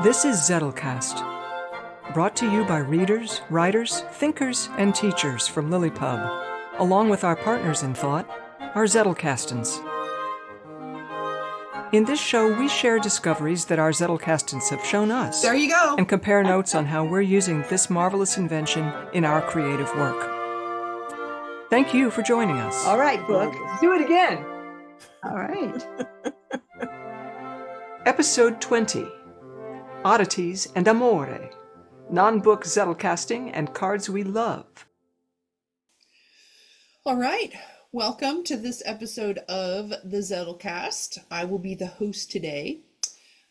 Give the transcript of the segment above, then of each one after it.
This is Zettelcast, brought to you by readers, writers, thinkers, and teachers from Lilypub, along with our partners in thought, our Zettelkastens. In this show, we share discoveries that our Zettelkastens have shown us. There you go. And compare notes on how we're using this marvelous invention in our creative work. Thank you for joining us. All right, book. Let's do it again. All right. Episode 20, Oddities and Amore, non-book Zettelcasting and cards we love. All right. Welcome to this episode of the Zettelcast. I will be the host today.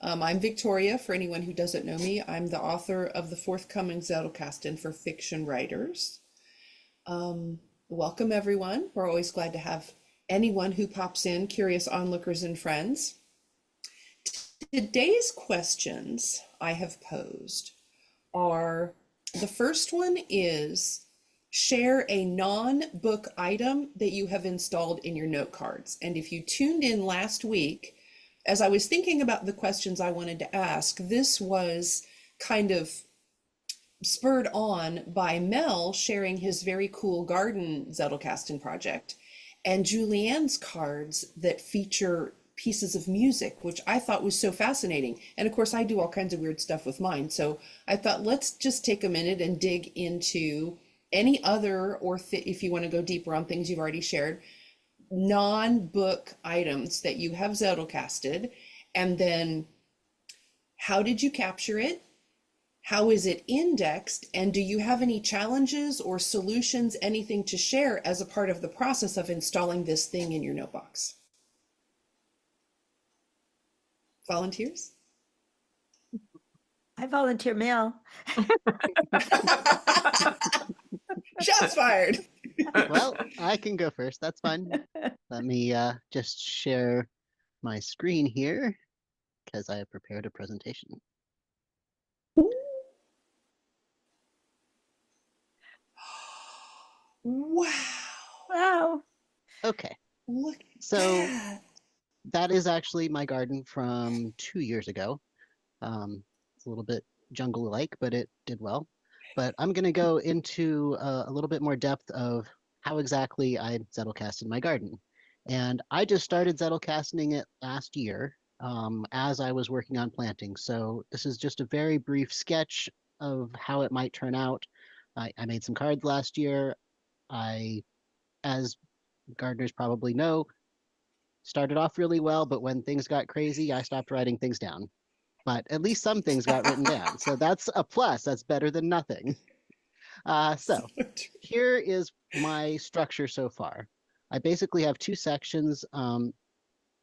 I'm Victoria, for anyone who doesn't know me. I'm the author of the forthcoming Zettelkasten for fiction writers. Welcome, everyone. We're always glad to have anyone who pops in, curious onlookers and friends. Today's questions I have posed are, the first one is, share a non-book item that you have installed in your note cards. And if you tuned in last week, as I was thinking about the questions I wanted to ask, this was kind of spurred on by Mel sharing his very cool garden Zettelkasten project, and Julianne's cards that feature pieces of music, which I thought was so fascinating. And of course, I do all kinds of weird stuff with mine. So I thought, let's just take a minute and dig into any other, or if you want to go deeper on things you've already shared, non-book items that you have Zettelkasted, and then how did you capture it? How is it indexed? And do you have any challenges or solutions, anything to share as a part of the process of installing this thing in your notebox? Volunteers? I volunteer Mel. Shots fired. Well, I can go first. That's fine. Let me just share my screen here because I have prepared a presentation. Wow. Wow. Okay. Look at So that. that is actually my garden from 2 years ago. It's a little bit jungle-like, but it did well. But I'm going to go into a little bit more depth of how exactly I Zettelkasted my garden. And I just started Zettelkasting it last year as I was working on planting. So this is just a very brief sketch of how it might turn out. I made some cards last year. As gardeners probably know, started off really well, but when things got crazy, I stopped writing things down. But at least some things got written down. So that's a plus. That's better than nothing. So here is my structure so far. I basically have two sections.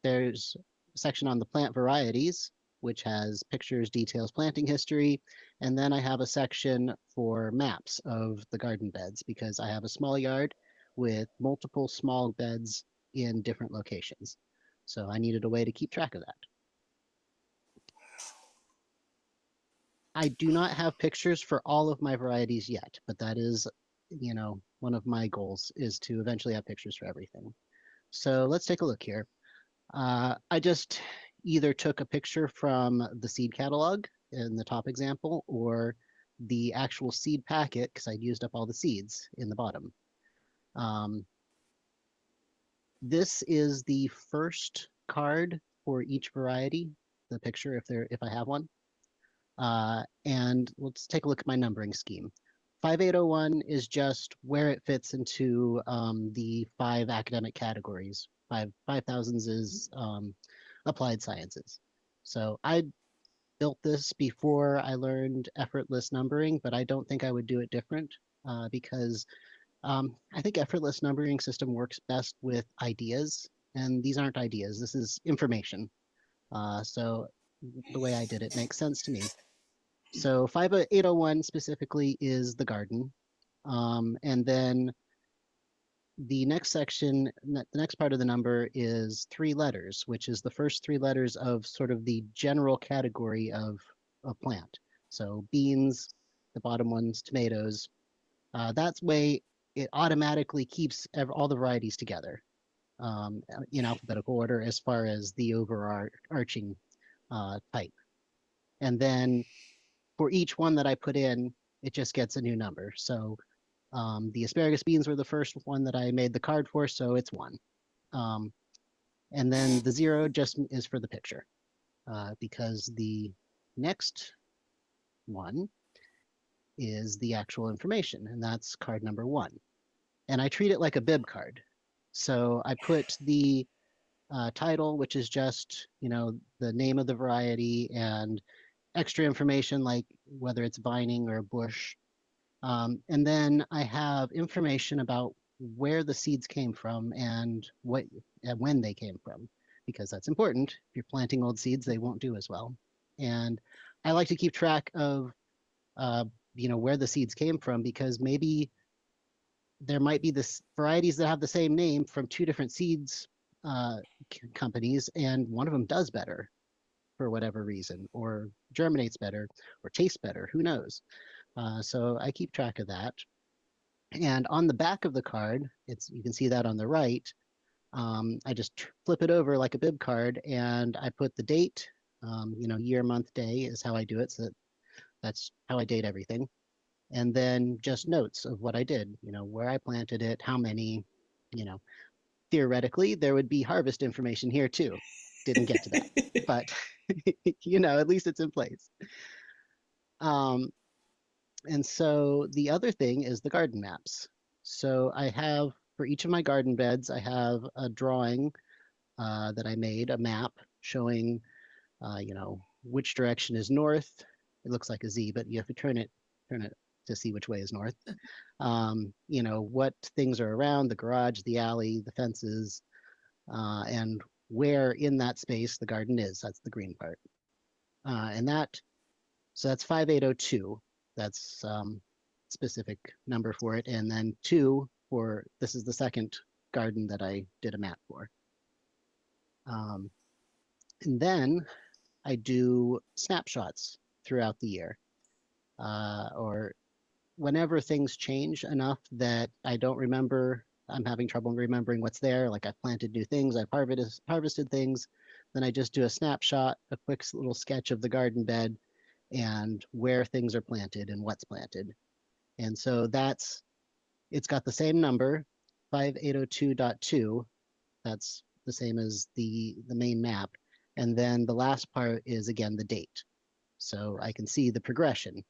There's a section on the plant varieties, which has pictures, details, planting history. And then I have a section for maps of the garden beds because I have a small yard with multiple small beds in different locations. So I needed a way to keep track of that. I do not have pictures for all of my varieties yet, but that is, one of my goals is to eventually have pictures for everything. So let's take a look here. I just either took a picture from the seed catalog in the top example or the actual seed packet because I'd used up all the seeds in the bottom. This is the first card for each variety, the picture if I have one. And let's take a look at my numbering scheme. 5801 is just where it fits into the 5 academic categories. 5000s is applied sciences. So I built this before I learned effortless numbering, but I don't think I would do it different because I think effortless numbering system works best with ideas, and these aren't ideas. This is information. So the way I did it makes sense to me. So 5801 specifically is the garden. And then the next section, the next part of the number is 3 letters, which is the first 3 letters of sort of the general category of a plant. So beans, the bottom one's tomatoes. That's way it automatically keeps all the varieties together in alphabetical order as far as the overarching type. And then for each one that I put in, it just gets a new number. So the asparagus beans were the first one that I made the card for, so it's 1. And then the 0 just is for the picture, because the next one is the actual information, and that's card number 1. And I treat it like a bib card. So I put the title, which is just, the name of the variety and extra information like whether it's vining or bush. And then I have information about where the seeds came from and when they came from, because that's important. If you're planting old seeds, they won't do as well. And I like to keep track of, where the seeds came from, because maybe there might be this varieties that have the same name from 2 different seeds companies, and one of them does better for whatever reason, or germinates better, or tastes better. Who knows? So I keep track of that. And on the back of the card, you can see that on the right. I just flip it over like a bib card, and I put the date. Year, month, day is how I do it. So that's how I date everything. And then just notes of what I did. Where I planted it, how many. Theoretically, there would be harvest information here too. Didn't get to that, but at least it's in place. And so the other thing is the garden maps. So I have, for each of my garden beds, I have a drawing that I made, a map showing, which direction is north. It looks like a Z, but you have to turn it to see which way is north. What things are around, the garage, the alley, the fences, and where in that space the garden is. That's the green part. So that's 5802. That's specific number for it. And then 2 this is the second garden that I did a map for. And then I do snapshots throughout the year, or whenever things change enough that I don't remember, I'm having trouble remembering what's there. Like I've planted new things, I've harvested things, then I just do a snapshot, a quick little sketch of the garden bed and where things are planted and what's planted. And so it's got the same number, 5802.2. That's the same as the main map. And then the last part is, again, the date. So I can see the progression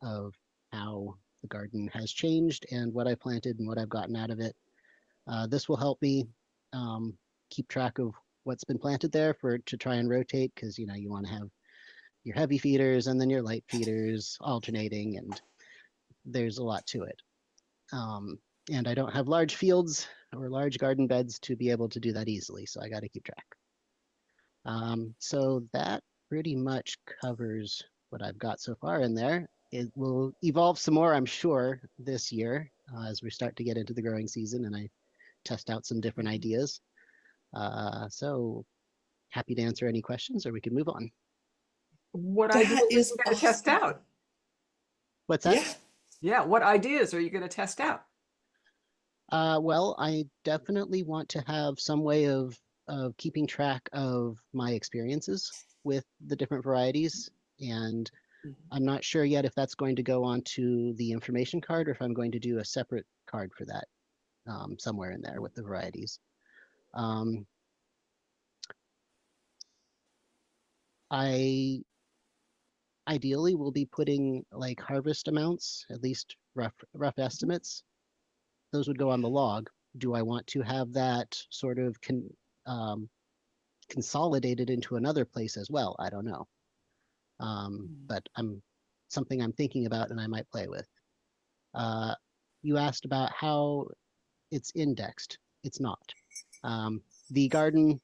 of how the garden has changed and what I planted and what I've gotten out of it. This will help me keep track of what's been planted there to try and rotate, because you want to have your heavy feeders and then your light feeders alternating, and there's a lot to it. And I don't have large fields or large garden beds to be able to do that easily, so I got to keep track. So that pretty much covers what I've got so far in there. It will evolve some more, I'm sure, this year as we start to get into the growing season and I test out some different ideas. So happy to answer any questions, or we can move on. What That ideas is are you going to test awesome. out? What's that? Yeah. Yeah, what ideas are you going to test out? Well, I definitely want to have some way of keeping track of my experiences with the different varieties. And I'm not sure yet if that's going to go onto the information card or if I'm going to do a separate card for that somewhere in there with the varieties. I ideally will be putting like harvest amounts, at least rough estimates. Those would go on the log. Do I want to have that sort of consolidated into another place as well? I don't know. But something I'm thinking about and I might play with. You asked about how it's indexed. It's not. The garden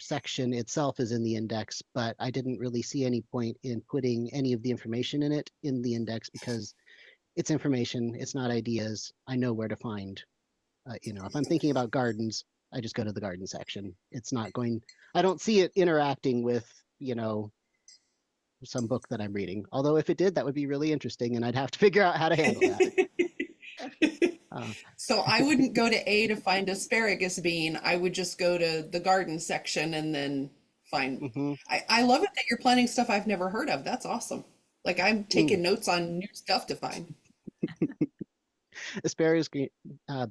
section itself is in the index, but I didn't really see any point in putting any of the information in it in the index because it's information, it's not ideas. I know where to find. If I'm thinking about gardens, I just go to the garden section. It's not going, I don't see it interacting with, some book that I'm reading. Although if it did, that would be really interesting and I'd have to figure out how to handle that. So I wouldn't go to A to find asparagus bean. I would just go to the garden section and then find. Hmm. I love it that you're planning stuff I've never heard of. That's awesome. Like I'm taking notes on new stuff to find. Asparagus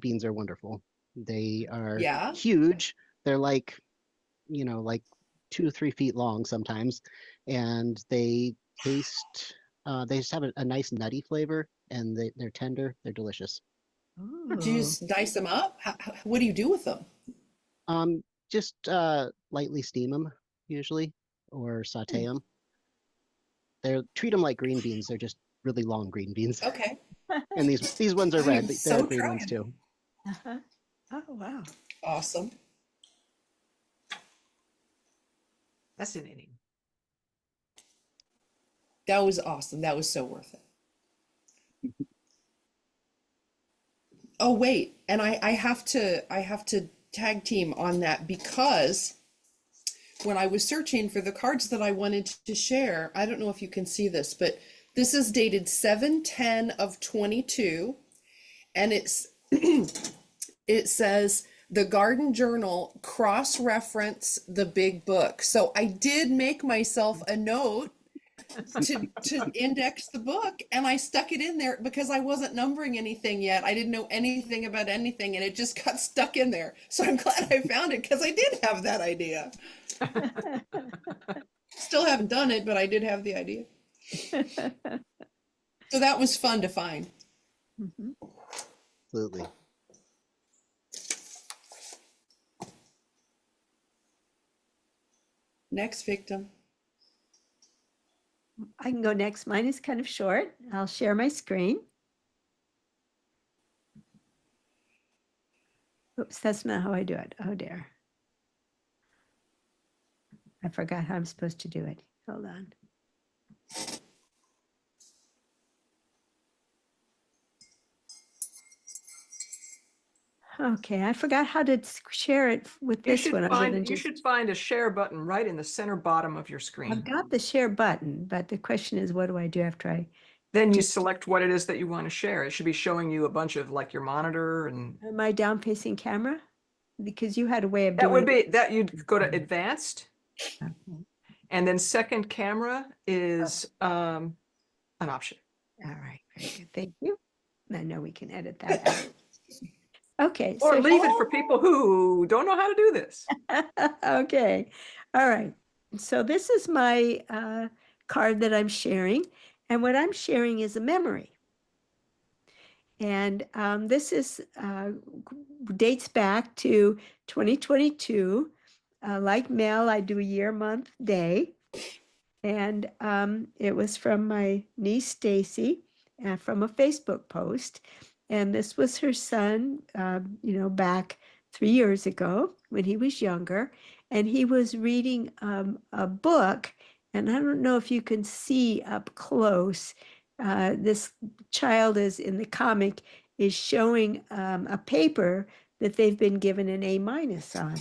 beans are wonderful. They are Yeah. huge. They're like, like 2 to 3 feet long sometimes, and they taste. They just have a nice nutty flavor, and they're tender. They're delicious. Do you Ooh. just dice them up? What do you do with them? Just lightly steam them usually, or saute them. Treat them like green beans. They're just really long green beans. Okay. And these ones are I red. am There are so green ones trying. too. Uh-huh. Oh, wow. Awesome. Fascinating. That was awesome. That was so worth it. Oh, wait. And I have to tag team on that because when I was searching for the cards that I wanted to share, I don't know if you can see this, but this is dated 7/10 of 22, and it says the Garden Journal cross-reference the big book. So I did make myself a note to index the book, and I stuck it in there because I wasn't numbering anything yet. I didn't know anything about anything, and it just got stuck in there. So I'm glad I found it because I did have that idea. Still haven't done it, but I did have the idea. So that was fun to find. Mhm. Absolutely. Next victim. I can go next. Mine is kind of short. I'll share my screen. Oops, that's not how I do it. Oh dear. I forgot how I'm supposed to do it. Hold on. Okay, I forgot how to share it with You this should one. Other than find you just, should find a share button right in the center bottom of your I've screen. got the share button, but the question is, what do I do after I, Then you select what it is that you want to share. It should be showing you a bunch of like your monitor, and am I down facing camera? Because you had a way of that doing would be that you'd go to advanced, Okay. and then second camera is an option. All right, very good. Thank you. I know we can edit that out. Okay, Or so leave it for people who don't know how to do this. okay, all right. So this is my card that I'm sharing, and what I'm sharing is a memory. And this is dates back to 2022. Like Mel, I do a year, month, day. And it was from my niece Stacy, from a Facebook post. And this was her son, back 3 years ago when he was younger. And he was reading a book. And I don't know if you can see up close. This child is in the comic is showing a paper that they've been given an A- on.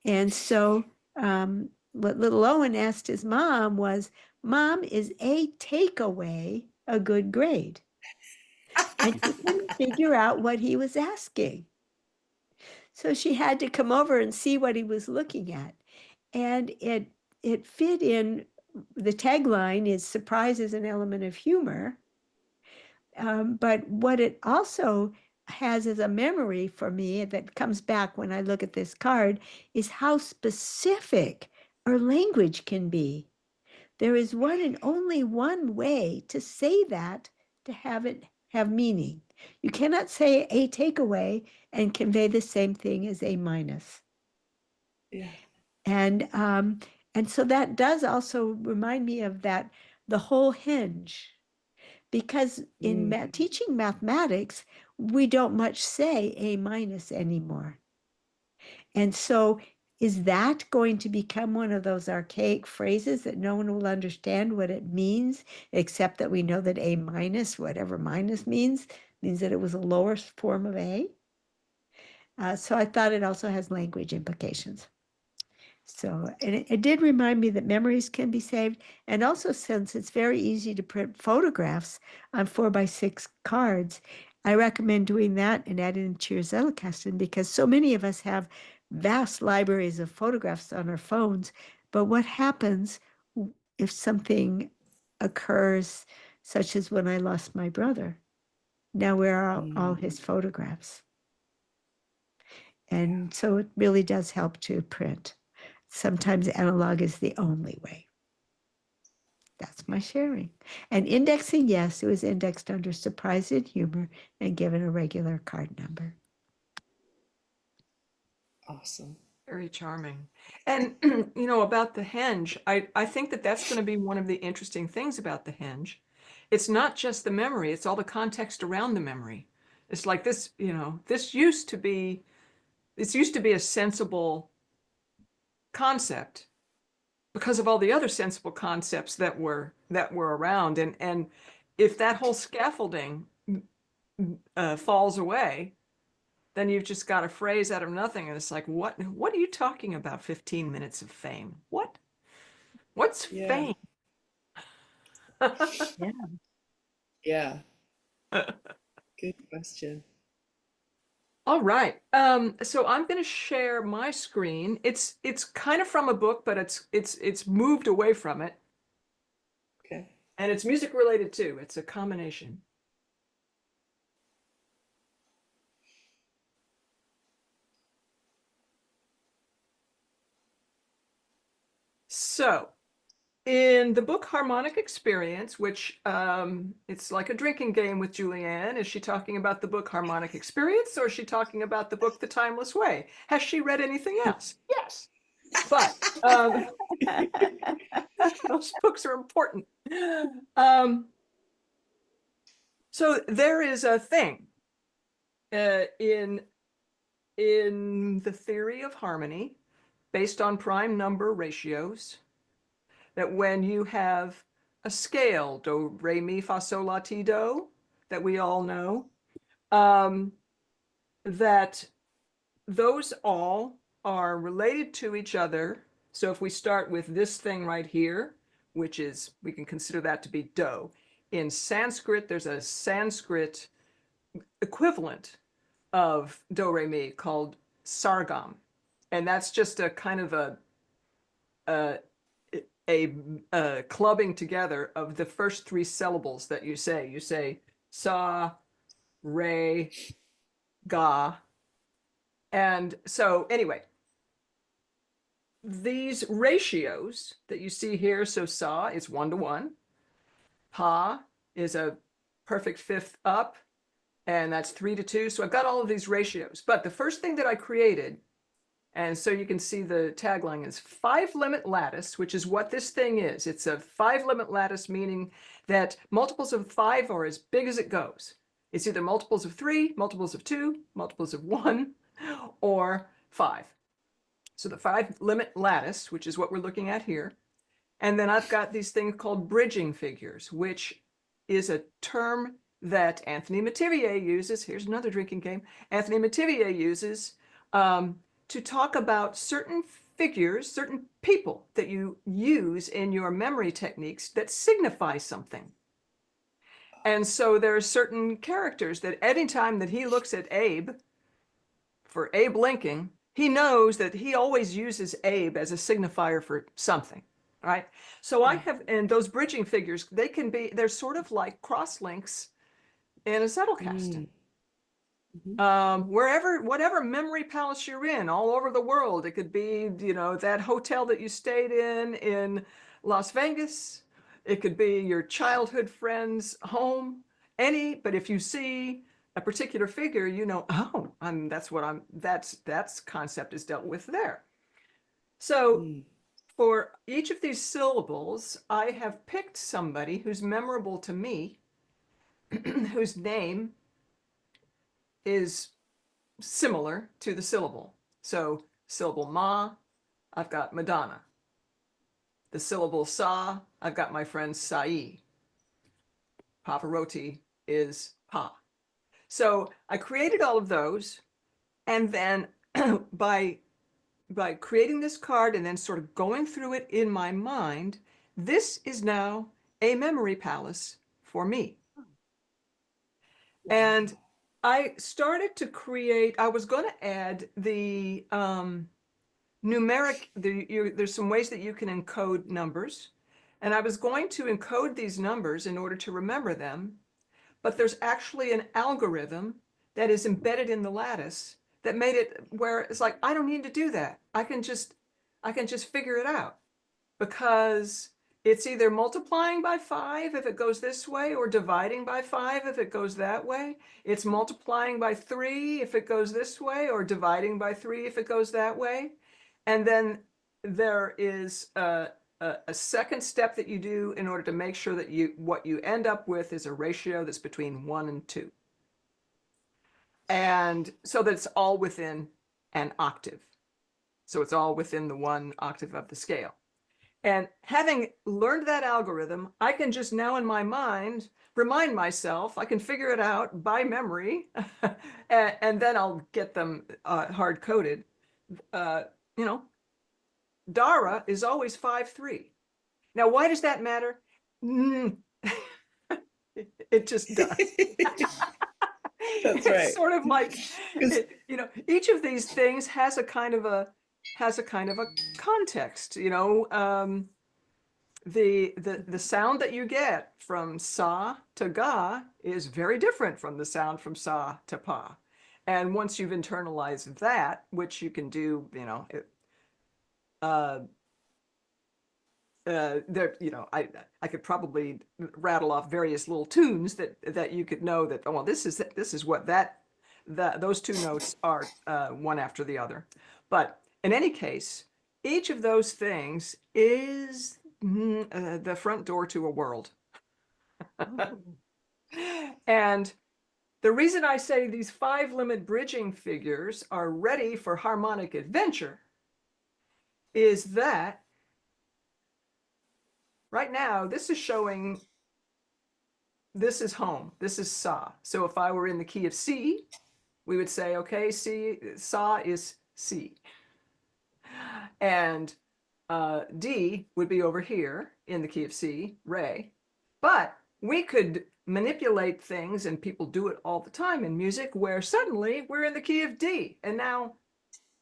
And so what little Owen asked his mom was, Mom, is A takeaway a good grade? And she couldn't figure out what he was asking. So she had to come over and see what he was looking at. And it fit in, the tagline is surprise is an element of humor. But what it also has as a memory for me that comes back when I look at this card is how specific our language can be. There is one and only one way to say that to have it have meaning. You cannot say a takeaway and convey the same thing as A-. Yeah. And so that does also remind me of that, the whole hinge. Because in teaching mathematics, we don't much say A- anymore. And so is that going to become one of those archaic phrases that no one will understand what it means, except that we know that A-, whatever minus means that it was a lower form of A? So I thought it also has language implications. So, and it did remind me that memories can be saved. And also, since it's very easy to print photographs on 4x6 cards, I recommend doing that and adding it to your Zettelkasten because so many of us have vast libraries of photographs on our phones. But what happens if something occurs, such as when I lost my brother? Now where are all his photographs? And so it really does help to print. Sometimes analog is the only way. That's my sharing. And indexing, yes, it was indexed under surprise and humor and given a regular card number. Awesome. Very charming. And, about the henge, I think that that's going to be one of the interesting things about the henge. It's not just the memory, it's all the context around the memory. It's like this, this used to be a sensible concept because of all the other sensible concepts that were around. And if that whole scaffolding falls away, then you've just got a phrase out of nothing, and it's like, what are you talking about? 15 minutes of fame? What's fame? Yeah. Yeah. Good question. All right. So I'm going to share my screen. It's kind of from a book, but it's moved away from it, Okay. and it's music related too. It's a combination. So, in the book Harmonic Experience, which it's like a drinking game with Julianne, is she talking about the book Harmonic Experience, or is she talking about the book The Timeless Way? Has she read anything else? Yes. But those books are important. So there is a thing in the theory of harmony based on prime number ratios, that when you have a scale, do, re, mi, fa, sol, la, ti, do, that we all know, that those all are related to each other. So if we start with this thing right here, which is, we can consider that to be do. In Sanskrit, there's a Sanskrit equivalent of do, re, mi called sargam. And that's just a kind of a clubbing together of the first three syllables that you say. You say sa, re, ga. And so anyway, these ratios that you see here, so sa is 1-to-1, pa is a perfect fifth up, and that's 3-to-2. So I've got all of these ratios. But the first thing that I created, and so you can see the tagline is 5-limit lattice, which is what this thing is. It's a 5-limit lattice, meaning that multiples of 5 are as big as it goes. It's either multiples of 3, multiples of 2, multiples of 1, or 5. So the 5-limit lattice, which is what we're looking at here. And then I've got these things called bridging figures, which is a term that Anthony Metivier uses. Here's another drinking game. Anthony Metivier uses to talk about certain figures, certain people that you use in your memory techniques that signify something. And so there are certain characters that anytime that he looks at Abe, for Abe Lincoln, he knows that he always uses Abe as a signifier for something, right? So I have, and those bridging figures, they're sort of like cross links in a Zettelkasten. Whatever memory palace you're in, all over the world. It could be, that hotel that you stayed in Las Vegas. It could be your childhood friend's home. But if you see a particular figure, that's concept is dealt with there. So for each of these syllables, I have picked somebody who's memorable to me, whose name is similar to the syllable. So syllable ma, I've got Madonna. The syllable sa, I've got my friend Sai. Pavarotti is pa. So I created all of those, and then by creating this card and then sort of going through it in my mind, this is now a memory palace for me. And I started to create, I was going to add the numeric, there's some ways that you can encode numbers. And I was going to encode these numbers in order to remember them. But there's actually an algorithm that is embedded in the lattice that made it where it's like, I don't need to do that. I can just figure it out, because it's either multiplying by 5 if it goes this way, or dividing by 5 if it goes that way. It's multiplying by 3 if it goes this way, or dividing by 3 if it goes that way. And then there is a second step that you do in order to make sure that what you end up with is a ratio that's between 1 and 2. And so that it's all within an octave. So it's all within the 1 octave of the scale. And having learned that algorithm, I can just now in my mind remind myself, I can figure it out by memory, and then I'll get them hard coded. You know, Dara is always 5'3". Now, why does that matter? It just does. That's right. It's sort of like, you know, each of these things has a kind of a context. You know, the sound that you get from sa to ga is very different from the sound from sa to pa. And once you've internalized that, which you can do, you know, there, you know, I could probably rattle off various little tunes that you could know that, oh, well, this is what those two notes are, one after the other. But in any case, each of those things is the front door to a world. And the reason I say these 5 limit bridging figures are ready for harmonic adventure is that right now, this is showing, this is home, this is sa. So if I were in the key of C, we would say, okay, sa is C. And D would be over here in the key of C, re. But we could manipulate things, and people do it all the time in music, where suddenly we're in the key of D. And now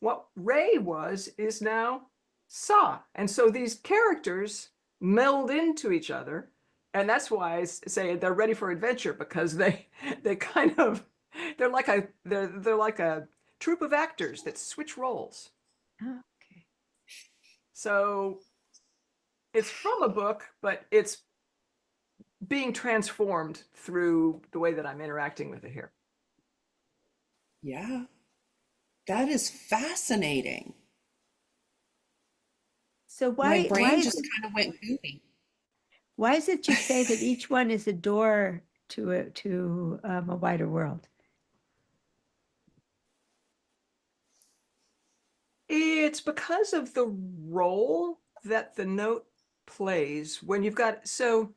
what re was is now sa. And so these characters meld into each other, and that's why I say they're ready for adventure, because they kind of, they're like a troupe of actors that switch roles. Oh, okay. So it's from a book, but it's being transformed through the way that I'm interacting with it here. Yeah, that is fascinating. So My why brain is just it, kind of went goofy. why is it you say that each one is a door to a wider world? It's because of the role that the note plays when you've got, so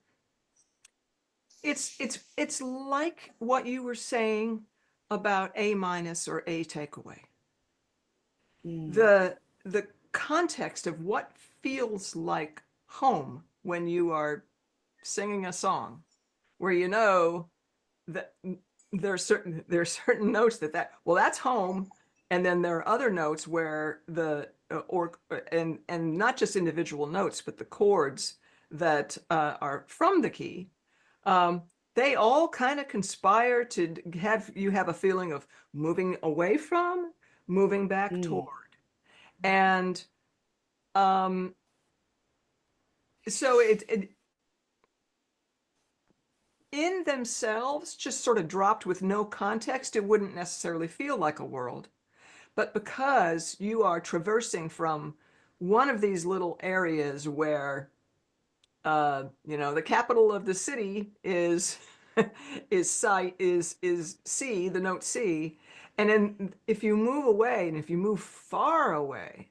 it's like what you were saying about A minus or A takeaway. The context of what feels like home when you are singing a song, where you know that there are certain notes that well, that's home. And then there are other notes where and not just individual notes, but the chords that are from the key, they all kind of conspire to have you have a feeling of moving away from, moving back toward. And so it in themselves, just sort of dropped with no context, it wouldn't necessarily feel like a world. But because you are traversing from one of these little areas where, you know, the capital of the city is is C, the note C, and then if you move away, and if you move far away,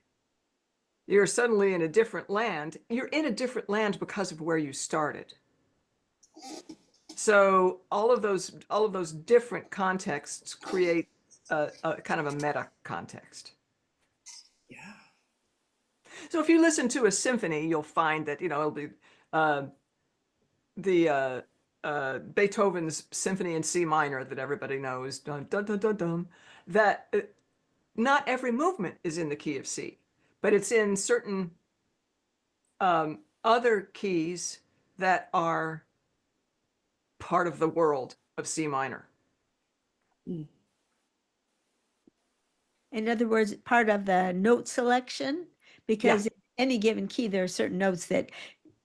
you're suddenly in a different land. You're in a different land because of where you started. So all of those different contexts create a kind of a meta context. Yeah. So if you listen to a symphony, you'll find that, you know, it'll be Beethoven's Symphony in C minor that everybody knows, dun, dun, dun, dun, dun, that not every movement is in the key of C, but it's in certain other keys that are part of the world of C minor. In other words, part of the note selection, because in any given key, there are certain notes that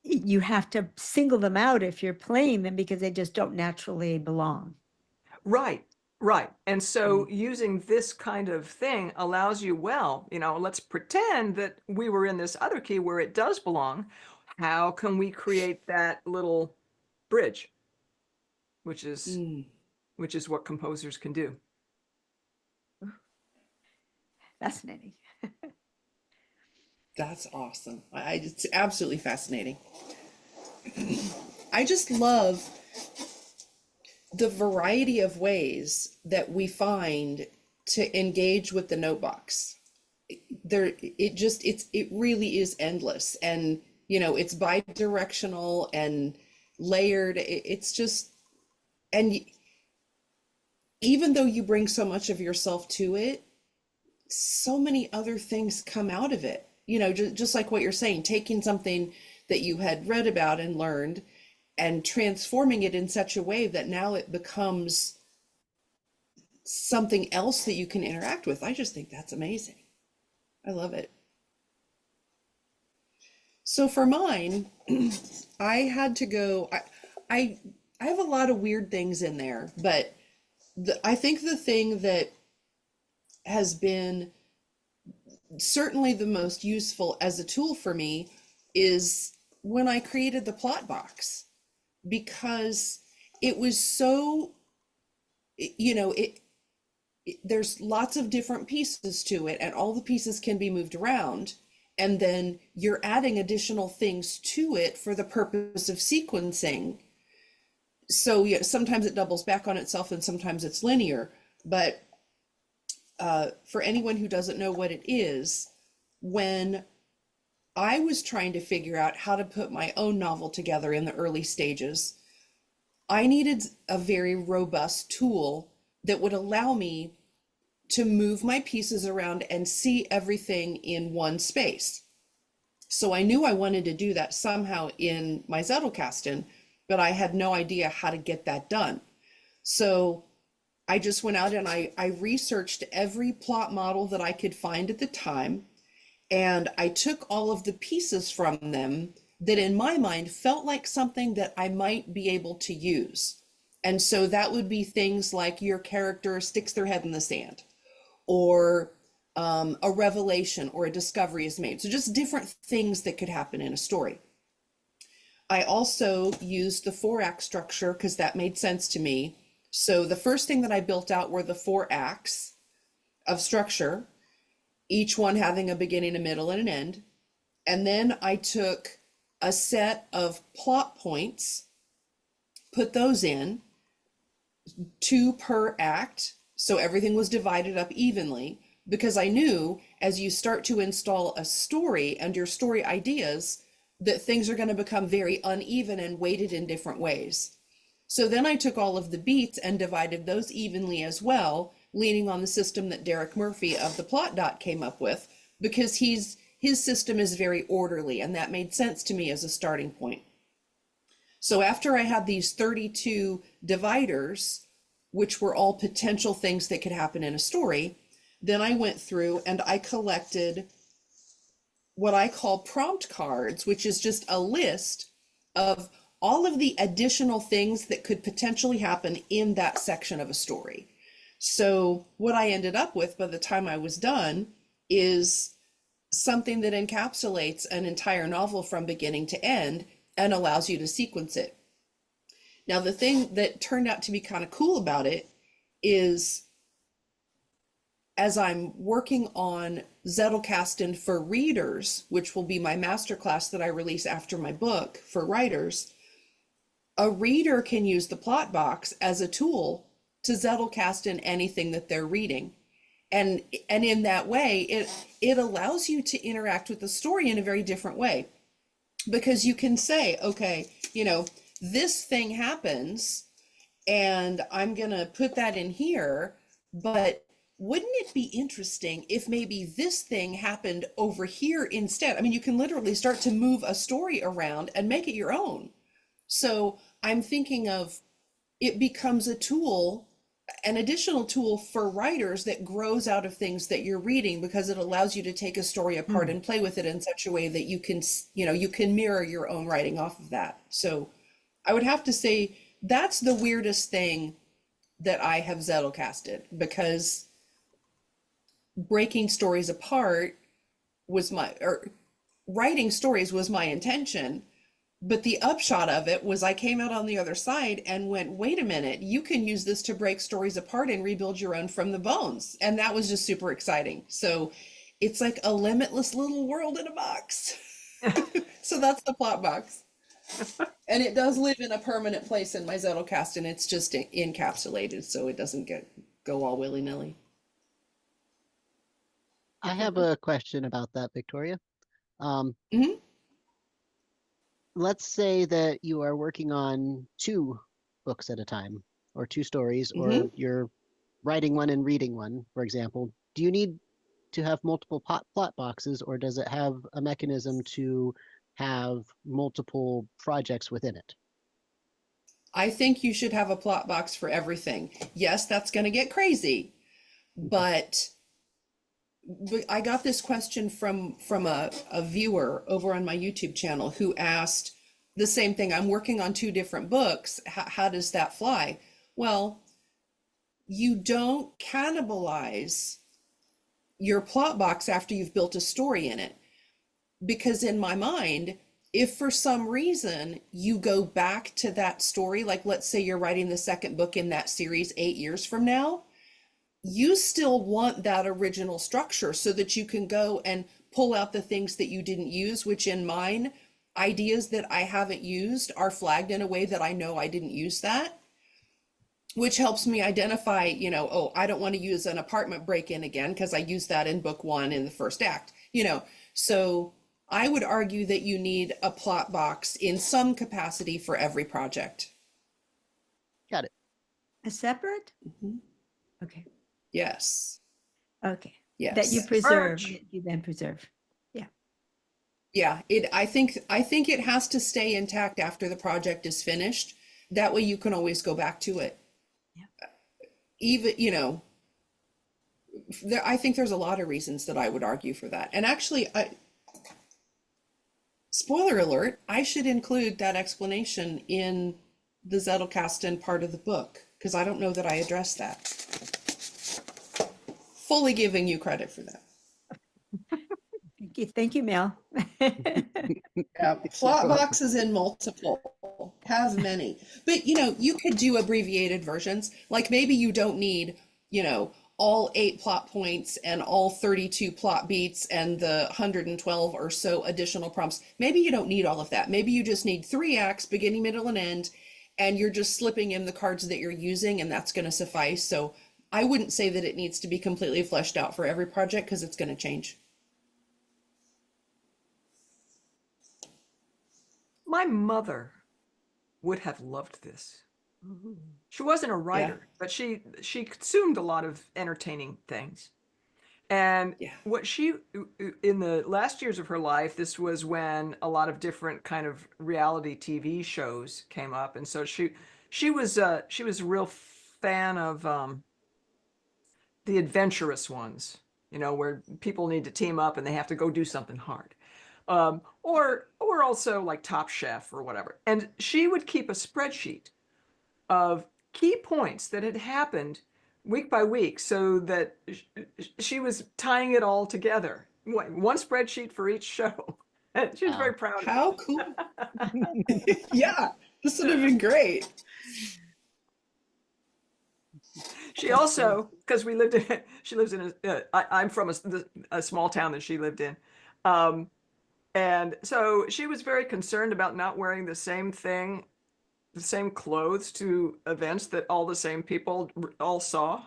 you have to single them out if you're playing them because they just don't naturally belong. Right, right. And so using this kind of thing allows you, well, let's pretend that we were in this other key where it does belong. How can we create that little bridge? Which is what composers can do. Fascinating. That's awesome. It's absolutely fascinating. I just love the variety of ways that we find to engage with the note box. It really is endless, and it's bi-directional and layered. It's just, and even though you bring so much of yourself to it, so many other things come out of it. Just like what you're saying, taking something that you had read about and learned and transforming it in such a way that now it becomes something else that you can interact with. I just think that's amazing. I love it. So for mine, I had to go, I have a lot of weird things in there, but I think the thing that has been certainly the most useful as a tool for me is when I created the plot box, because it was so, there's lots of different pieces to it, and all the pieces can be moved around, and then you're adding additional things to it for the purpose of sequencing. So sometimes it doubles back on itself and sometimes it's linear, but for anyone who doesn't know what it is, when I was trying to figure out how to put my own novel together in the early stages, I needed a very robust tool that would allow me to move my pieces around and see everything in one space. So I knew I wanted to do that somehow in my Zettelkasten, but I had no idea how to get that done. So I just went out and I researched every plot model that I could find at the time, and I took all of the pieces from them that in my mind felt like something that I might be able to use. And so that would be things like your character sticks their head in the sand, or a revelation or a discovery is made. So just different things that could happen in a story. I also used the 4-act structure because that made sense to me. So the first thing that I built out were the 4 acts of structure, each one having a beginning, a middle, and an end. And then I took a set of plot points, put those in, 2 per act, so everything was divided up evenly, because I knew as you start to install a story and your story ideas, that things are going to become very uneven and weighted in different ways. So then I took all of the beats and divided those evenly as well, leaning on the system that Derek Murphy of the Plot Dot came up with, because his system is very orderly, and that made sense to me as a starting point. So after I had these 32 dividers, which were all potential things that could happen in a story, then I went through and I collected what I call prompt cards, which is just a list of all of the additional things that could potentially happen in that section of a story. So what I ended up with by the time I was done is something that encapsulates an entire novel from beginning to end and allows you to sequence it. Now, the thing that turned out to be kind of cool about it is, as I'm working on Zettelkasten for readers, which will be my masterclass that I release after my book for writers, a reader can use the plot box as a tool to Zettelkasten anything that they're reading. And in that way, it allows you to interact with the story in a very different way, because you can say, okay, this thing happens and I'm going to put that in here, but wouldn't it be interesting if maybe this thing happened over here instead? I mean, you can literally start to move a story around and make it your own. So I'm thinking of it becomes a tool, an additional tool for writers that grows out of things that you're reading, because it allows you to take a story apart and play with it in such a way that you can, you can mirror your own writing off of that. So I would have to say that's the weirdest thing that I have Zettelcasted, because breaking stories apart was writing stories was my intention. But the upshot of it was I came out on the other side and went, wait a minute, you can use this to break stories apart and rebuild your own from the bones. And that was just super exciting. So it's like a limitless little world in a box. So that's the plot box. And it does live in a permanent place in my Zettelcast, and it's just encapsulated so it doesn't go all willy-nilly. I have a question about that, Victoria. Let's say that you are working on 2 books at a time, or 2 stories, or you're writing one and reading one, for example. Do you need to have multiple plot boxes, or does it have a mechanism to have multiple projects within it? I think you should have a plot box for everything. Yes, that's going to get crazy, but I got this question from a viewer over on my YouTube channel who asked the same thing. I'm working on 2 different books. How does that fly? Well, you don't cannibalize your plot box after you've built a story in it. Because in my mind, if for some reason you go back to that story, like let's say you're writing the 2nd book in that series 8 years from now, you still want that original structure so that you can go and pull out the things that you didn't use, which in mine, ideas that I haven't used are flagged in a way that I know I didn't use that, which helps me identify, oh, I don't want to use an apartment break-in again because I used that in book 1 in the 1st act, So I would argue that you need a plot box in some capacity for every project. Got it. A separate? Mm-hmm. Okay. Yes. Okay. Yes. That you preserve, Merge. you then preserve. Yeah, I think it has to stay intact after the project is finished. That way you can always go back to it. Yeah. Even, I think there's a lot of reasons that I would argue for that. And actually, spoiler alert, I should include that explanation in the Zettelkasten part of the book, because I don't know that I addressed that. Fully giving you credit for that. Thank you, Mel. Yeah, plot boxes in multiple, have many. But you could do abbreviated versions. Like maybe you don't need, all 8 plot points and all 32 plot beats and the 112 or so additional prompts. Maybe you don't need all of that. Maybe you just need 3 acts, beginning, middle, and end, and you're just slipping in the cards that you're using, and that's going to suffice. So I wouldn't say that it needs to be completely fleshed out for every project, because it's going to change. My mother would have loved this. She wasn't a writer, but she consumed a lot of entertaining things. And what in the last years of her life, this was when a lot of different kind of reality TV shows came up. And so she was a real fan of the adventurous ones, where people need to team up and they have to go do something hard. Or also like Top Chef or whatever. And she would keep a spreadsheet of key points that had happened week by week, so that she was tying it all together. One spreadsheet for each show. And she was very proud of it. How cool. Yeah, this would have been great. She also, because she lives in I'm from a small town that she lived in. And so she was very concerned about not wearing the same clothes to events that all the same people all saw.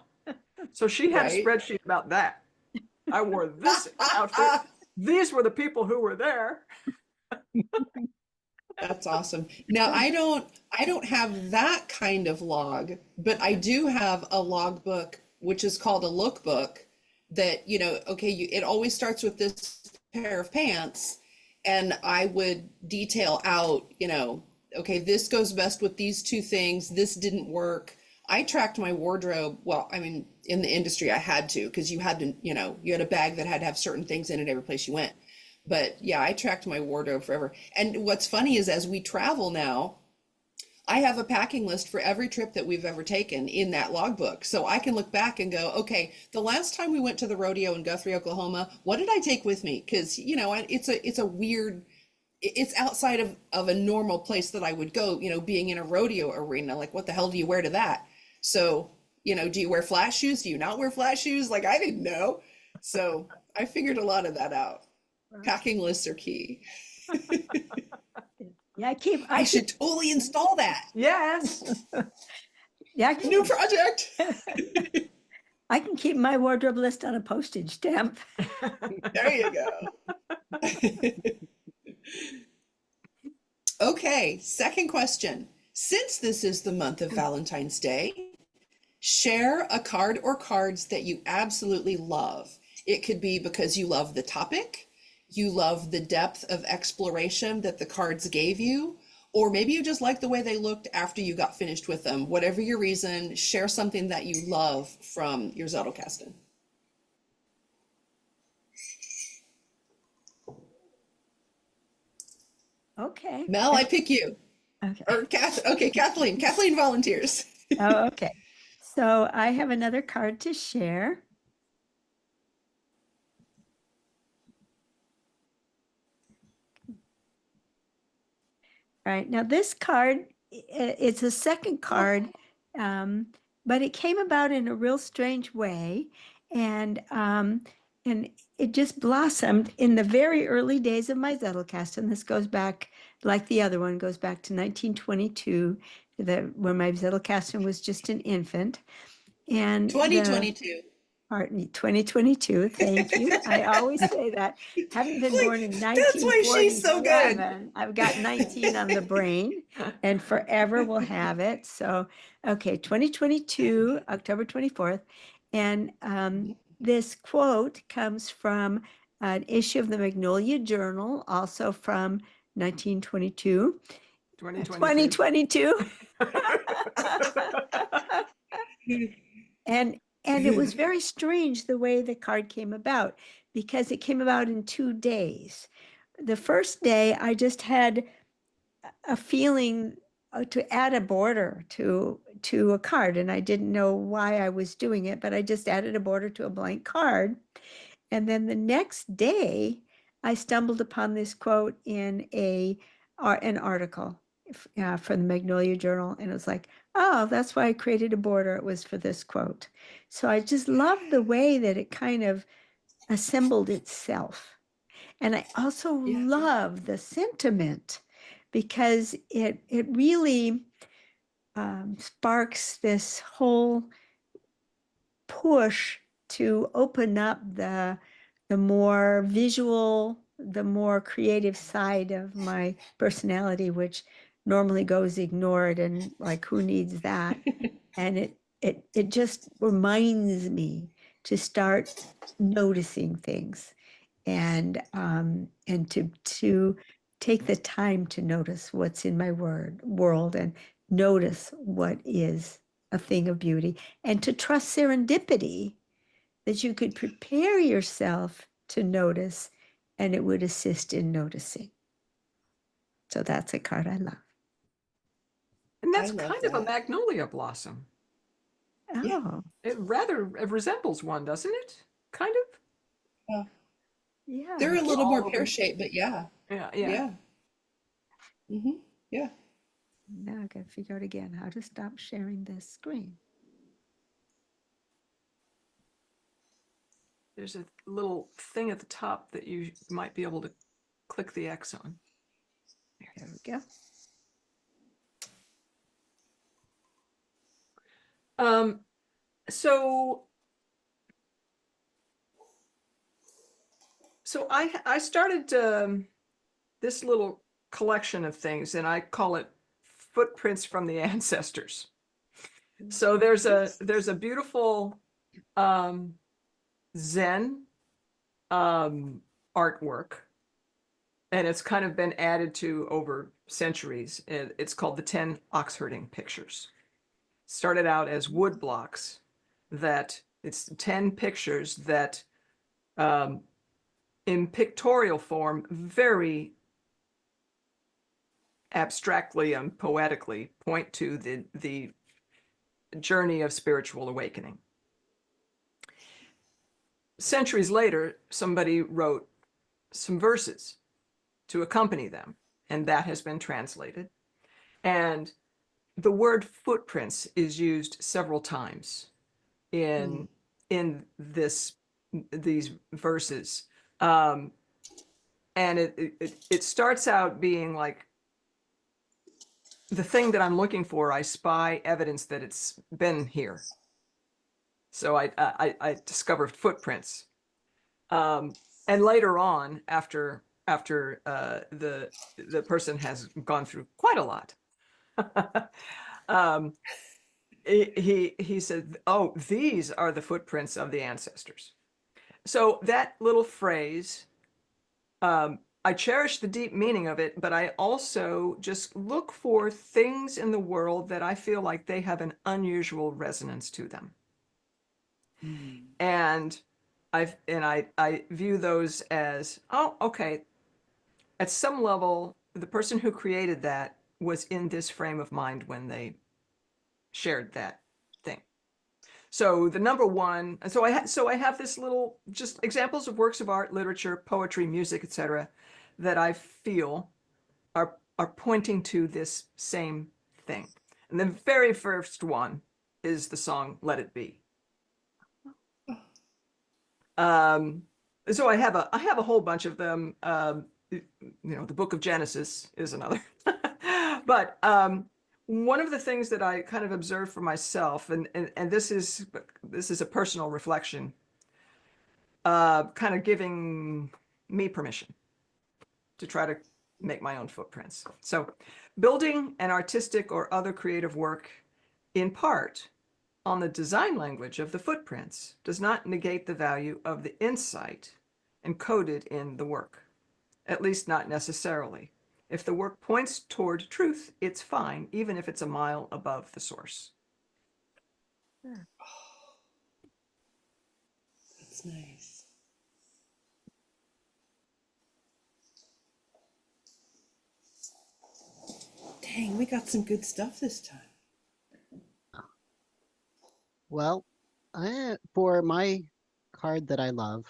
So she had a spreadsheet about that. I wore this outfit. These were the people who were there. That's awesome. Now I don't have that kind of log, but I do have a logbook which is called a lookbook that, okay, it always starts with this pair of pants, and I would detail out, okay, this goes best with these two things, this didn't work. I tracked my wardrobe. Well, I mean, in the industry I had to, because you had to, you had a bag that had to have certain things in it every place you went. But yeah, I tracked my wardrobe forever. And what's funny is as we travel now, I have a packing list for every trip that we've ever taken in that logbook. So I can look back and go, okay, the last time we went to the rodeo in Guthrie, Oklahoma, what did I take with me? Because, it's a weird, it's outside of a normal place that I would go, being in a rodeo arena. Like, what the hell do you wear to that? So, do you wear flat shoes? Do you not wear flat shoes? Like, I didn't know. So I figured a lot of that out. Packing lists are key. Yeah, I should totally install that. Yes. yeah, New project. I can keep my wardrobe list on a postage stamp. There you go. Okay, second question. Since this is the month of Valentine's Day, share a card or cards that you absolutely love. It could be because you love the topic, you love the depth of exploration that the cards gave you, or maybe you just like the way they looked after you got finished with them. Whatever your reason, share something that you love from your Zettelkasten. Okay. Mel, I pick you. Okay. Or Kathleen. Kathleen volunteers. Oh, okay. So I have another card to share. All right. Now this card, it's a second card, but it came about in a real strange way, and it just blossomed in the very early days of my Zettelkasten. And this goes back, like the other one, goes back to 1922, when my Zettelkasten was just an infant. And 2022. 2022, thank you. I always say that. Having been born in That's why she's so good. 1947, I've got 19 on the brain and forever will have it. So, okay, 2022, October 24th. And this quote comes from an issue of the Magnolia Journal, also from 1922. 2022. And it was very strange the way the card came about, because it came about in 2 days. The first day, I just had a feeling to add a border to a card, and I didn't know why I was doing it, but I just added a border to a blank card. And then the next day, I stumbled upon this quote in an article from the Magnolia Journal, and it was like, oh, that's why I created a border. It was for this quote. So I just love the way that it kind of assembled itself. And I also love the sentiment, because it really sparks this whole push to open up the more visual, the more creative side of my personality, which normally goes ignored and like, who needs that? And it just reminds me to start noticing things, and to take the time to notice what's in my world, and notice what is a thing of beauty, and to trust serendipity, that you could prepare yourself to notice and it would assist in noticing. So that's a card I love. And that's I love kind of a that. magnolia blossom. Oh, It resembles one, doesn't it? Kind of. yeah. They're a little all more of them. pear-shaped, but yeah. Yeah. Yeah. Now I gotta figure out again how to stop sharing this screen. There's a little thing at the top that you might be able to click the X on. There we go. So I started this little collection of things, and I call it Footprints from the Ancestors. So there's a beautiful Zen artwork, and it's kind of been added to over centuries. It's called the 10 ox herding pictures. Started out as wood blocks that it's 10 pictures that in pictorial form, very abstractly and poetically point to the journey of spiritual awakening. Centuries later, somebody wrote some verses to accompany them, and that has been translated. And the word footprints is used several times in these verses. And it starts out being like, the thing that I'm looking for, I spy evidence that it's been here. So I discovered footprints. And later on, after the person has gone through quite a lot, he said, "Oh, these are the footprints of the ancestors." So that little phrase, I cherish the deep meaning of it, but I also just look for things in the world that I feel like they have an unusual resonance to them. And I view those as, oh, okay, at some level, the person who created that was in this frame of mind when they shared that thing. So the number one, so I have this little just examples of works of art, literature, poetry, music, etc., that I feel are pointing to this same thing. And the very first one is the song "Let It Be." So I have a whole bunch of them. The Book of Genesis is another. But one of the things that I kind of observed for myself, and this is a personal reflection, kind of giving me permission to try to make my own footprints. So building an artistic or other creative work in part on the design language of the footprints does not negate the value of the insight encoded in the work, at least not necessarily. If the work points toward truth, it's fine, even if it's a mile above the source. That's nice. Dang, we got some good stuff this time. Well, for my card that I love,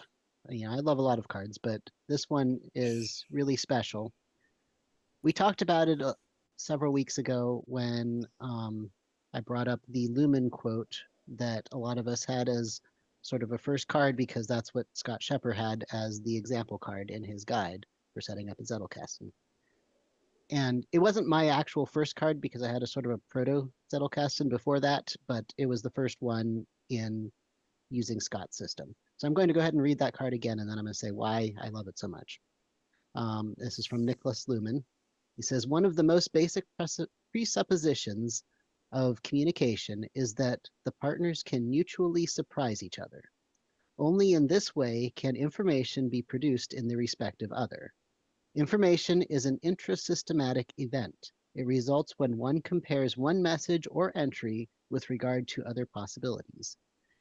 I love a lot of cards, but this one is really special. We talked about it several weeks ago when I brought up the Lumen quote that a lot of us had as sort of a first card because that's what Scott Shepper had as the example card in his guide for setting up a Zettelkasten. And it wasn't my actual first card because I had a sort of a proto Zettelkasten before that, but it was the first one in using Scott's system. So I'm going to go ahead and read that card again, and then I'm going to say why I love it so much. This is from Nicholas Lumen. He says, one of the most basic presuppositions of communication is that the partners can mutually surprise each other. Only in this way can information be produced in the respective other. Information is an intrasystematic event. It results when one compares one message or entry with regard to other possibilities.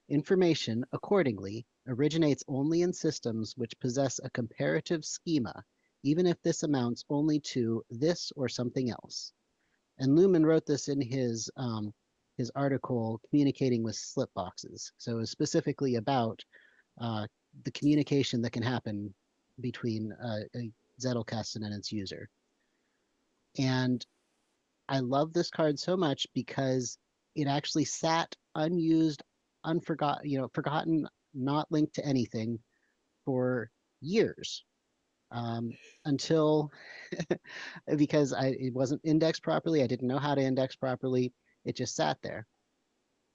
Information, accordingly, originates only in systems which possess a comparative schema, even if this amounts only to this or something else. And Luhmann wrote this in his article, Communicating with Slip Boxes. So it was specifically about the communication that can happen between a Zettelkasten and its user. And I love this card so much because it actually sat unused, forgotten, not linked to anything for years until because it wasn't indexed properly. I didn't know how to index properly. It just sat there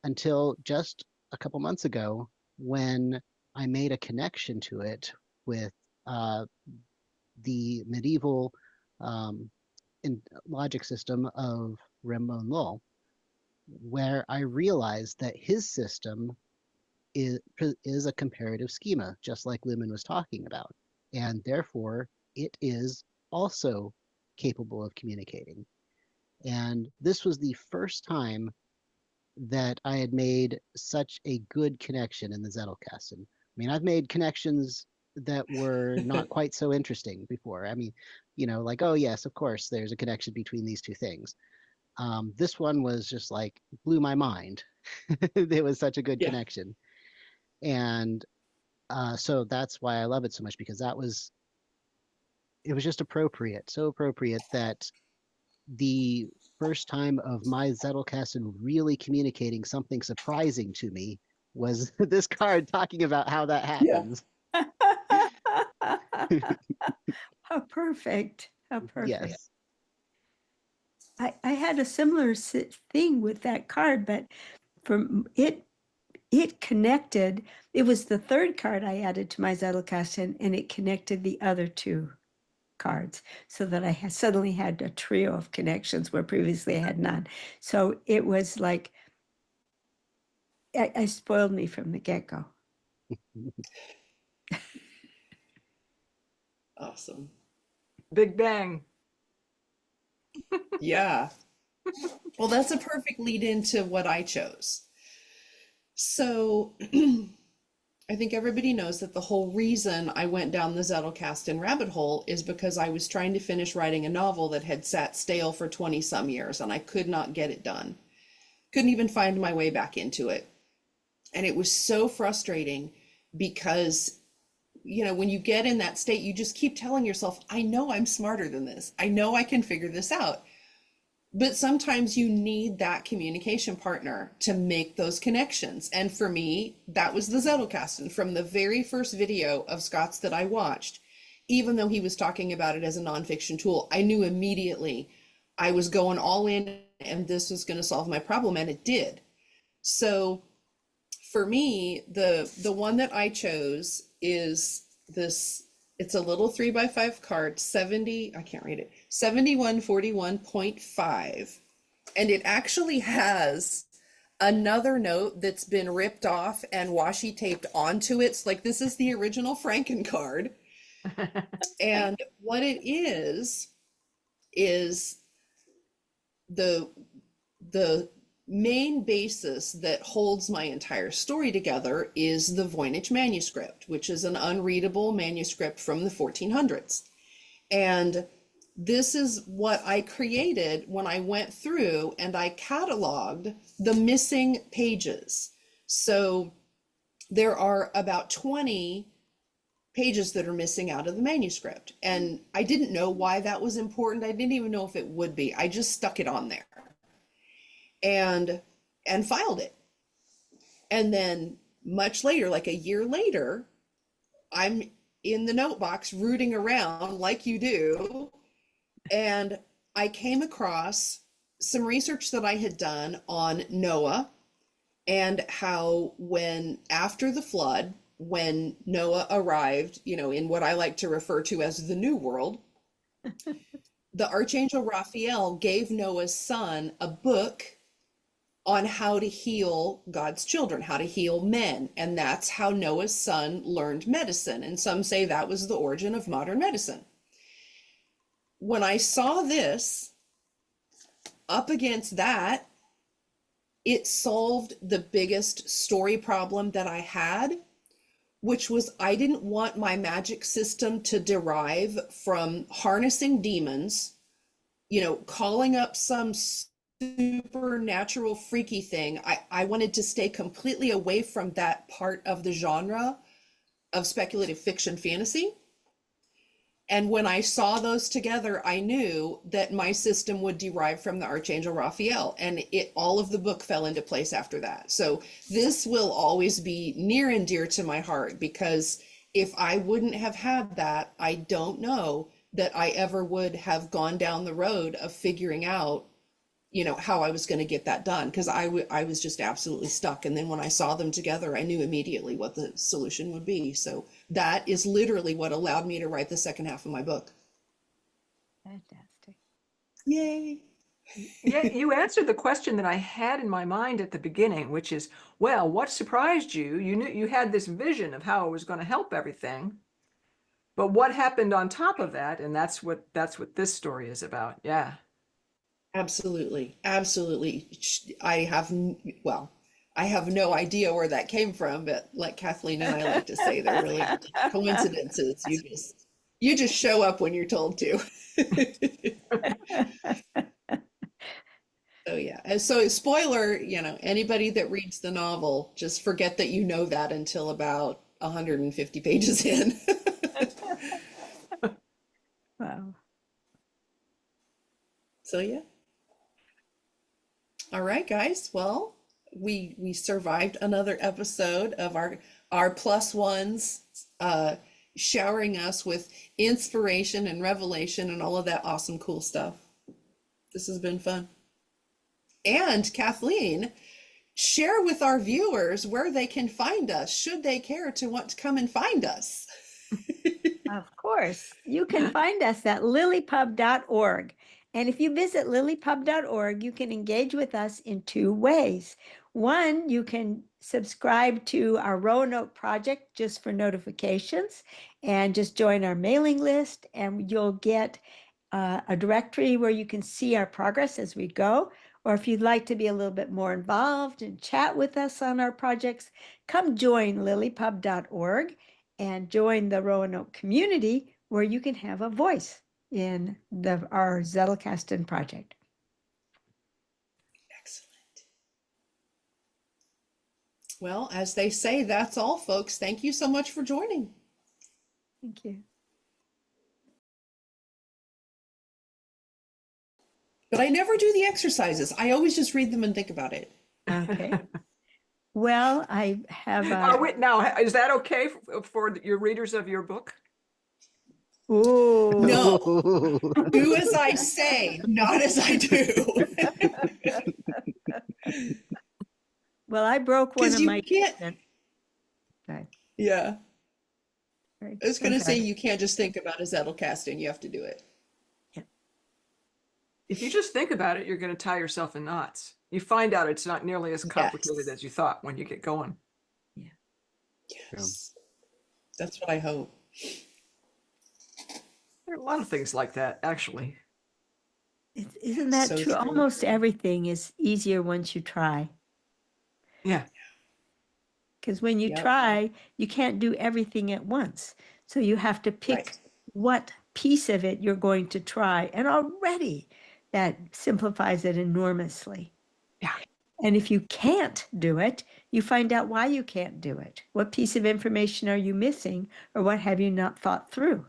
until just a couple months ago when I made a connection to it with the medieval logic system of Ramon Lull, where I realized that his system is a comparative schema, just like Lumen was talking about, and therefore it is also capable of communicating. And this was the first time that I had made such a good connection in the Zettelkasten. I mean, I've made connections that were not quite so interesting before. I mean, like, oh yes, of course, there's a connection between these two things. This one was just like blew my mind. It was such a good Yeah. connection, and so that's why I love it so much, because it was just appropriate, so appropriate that the first time of my Zettelkasten really communicating something surprising to me was this card talking about how that Yeah. happens. How perfect. How perfect. Yes. I had a similar thing with that card, but from it connected. It was the third card I added to my Zettelkasten, and it connected the other two cards, so that I suddenly had a trio of connections where previously I had none. So it was like I spoiled me from the get-go. Awesome. Big bang. Yeah. Well, that's a perfect lead into what I chose. So I think everybody knows that the whole reason I went down the Zettelkasten rabbit hole is because I was trying to finish writing a novel that had sat stale for 20 some years, and I could not get it done. Couldn't even find my way back into it. And it was so frustrating because, when you get in that state, you just keep telling yourself, I know I'm smarter than this. I know I can figure this out. But sometimes you need that communication partner to make those connections. And for me, that was the Zettelkasten. From the very first video of Scott's that I watched, even though he was talking about it as a nonfiction tool, I knew immediately I was going all in and this was going to solve my problem, and it did. So for me, the one that I chose is this. It's a little 3x5 card, 7141.5. And it actually has another note that's been ripped off and washi taped onto it. It's like, this is the original Franken card. And what it is the main basis that holds my entire story together is the Voynich manuscript, which is an unreadable manuscript from the 1400s. And this is what I created when I went through and I cataloged the missing pages. So there are about 20 pages that are missing out of the manuscript. And I didn't know why that was important. I didn't even know if it would be. I just stuck it on there and filed it. And then much later, like a year later, I'm in the note box rooting around like you do, and I came across some research that I had done on Noah and how after the flood, when Noah arrived, in what I like to refer to as the New World, the Archangel Raphael gave Noah's son a book on how to heal God's children, how to heal men. And that's how Noah's son learned medicine. And some say that was the origin of modern medicine. When I saw this up against that, it solved the biggest story problem that I had, which was I didn't want my magic system to derive from harnessing demons, calling up some supernatural freaky thing. I wanted to stay completely away from that part of the genre of speculative fiction fantasy. And when I saw those together, I knew that my system would derive from the Archangel Raphael, and all of the book fell into place after that. So this will always be near and dear to my heart, because if I wouldn't have had that, I don't know that I ever would have gone down the road of figuring out how I was going to get that done, because I was just absolutely stuck. And then when I saw them together, I knew immediately what the solution would be. So that is literally what allowed me to write the second half of my book. Fantastic. Yay. Yeah, you answered the question that I had in my mind at the beginning, which is, well, what surprised you? You knew you had this vision of how it was going to help everything, but what happened on top of that? And that's what this story is about. Yeah. Absolutely. Absolutely. Well, I have no idea where that came from, but like Kathleen and I like to say, they're really coincidences. You just show up when you're told to. So yeah. And so spoiler, anybody that reads the novel, just forget that you know that until about 150 pages in. Wow. So yeah. All right, guys. Well, we survived another episode of our plus ones, showering us with inspiration and revelation and all of that awesome, cool stuff. This has been fun. And Kathleen, share with our viewers where they can find us, should they care to want to come and find us. Of course. You can find us at lilypub.org. And if you visit lilypub.org, you can engage with us in two ways. One, you can subscribe to our Roanoke project just for notifications and just join our mailing list, and you'll get a directory where you can see our progress as we go. Or if you'd like to be a little bit more involved and chat with us on our projects, come join lilypub.org and join the Roanoke community where you can have a voice in our Zettelkasten project. Excellent. Well, as they say, that's all, folks. Thank you so much for joining. Thank you. But I never do the exercises. I always just read them and think about it. Okay. Well, I have Wait, now, is that okay for your readers of your book? Ooh. No, do as I say, not as I do. Well, I broke one 'Cause of you my. can't- Okay. Yeah. Sorry. I was going to Okay. say, you can't just think about a Zettelkasten. You have to do it. If you just think about it, you're going to tie yourself in knots. You find out it's not nearly as complicated as you thought when you get going. Yes. That's what I hope. There are a lot of things like that, actually. Isn't that So true? true. Almost everything is easier once you try. Yeah. Because when you Yep. try, you can't do everything at once. So you have to pick Right. what piece of it you're going to try. And already that simplifies it enormously. Yeah. And if you can't do it, you find out why you can't do it. What piece of information are you missing, or what have you not thought through?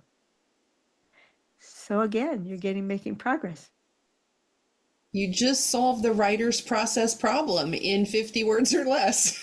So again, you're making progress. You just solve the writer's process problem in 50 words or less.